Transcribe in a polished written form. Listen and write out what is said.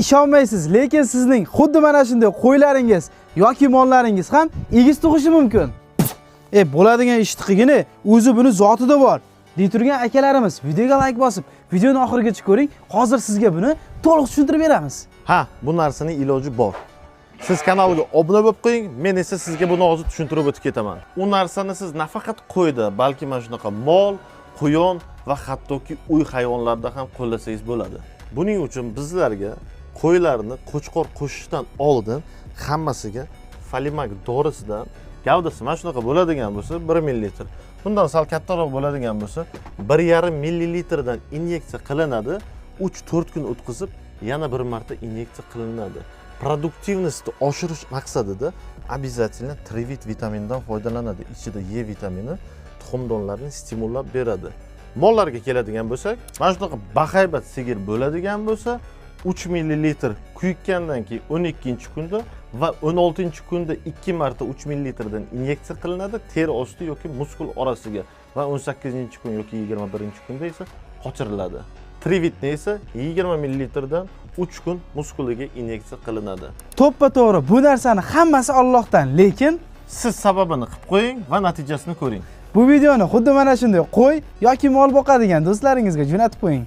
ishonmaysiz, lekin sizning xuddi mana shunday qo'ylaringiz yoki mollaringiz ham egiz tug'ishi mumkin. Bo'ladigan ish tiqigini o'zi buni zotida bor. Deb turgan akalarimiz videoga like bosib, videoni oxirigacha ko'ring. Hozir sizga buni to'liq tushuntirib beramiz. Ha, bu narsaning iloji bor. Siz kanalga obuna bo'lib qo'ying, men esa sizga buni hozir tushuntirib o'tib ketaman. U narsani siz nafaqat qo'yda, balki mana shunaqa mol, quyon va hattoki uy hayvonlarida ham qo'llasangiz bo'ladi. Buning uchun bizlarga qo'ylarni qo'chqor qo'shishdan oldin hammasiga Falimax dorisidan gavdasi mana shunaqa bo'ladigan bo'lsa 1 ml, bundan sal kattaroq bo'ladigan bo'lsa 1,5 ml dan inyeksiya qilinadi. 3-4 kun o'tkazib yana bir marta inyeksiya qilinadi. Produktivnostni oshirish maqsadida обязательно trivit vitaminidan foydalanadi. Ichida E vitamini tuxumdonlarni stimullab beradi. Mollarga keladigan bo'lsak, mana shunaqa bahaybat sigir bo'ladigan bo'lsa 3 ml kuyikkandan keyin 12-kunda va 16-kunda 2 marta 3 ml dan inyeksiya qilinadi teri osti yoki muskul orasiga va 18-kun yoki 21-kunda esa qochiriladi. Trivitni esa 20 ml dan 3 kun muskuliga inyeksiya qilinadi. To'ppa-to'g'ri, bu narsani hammasi Allohdan, lekin siz sababini qilib qo'ying va natijasini ko'ring. Bu videoni xuddi mana shunday qo'y yoki mol boqadigan do'stlaringizga jo'natib qo'ying.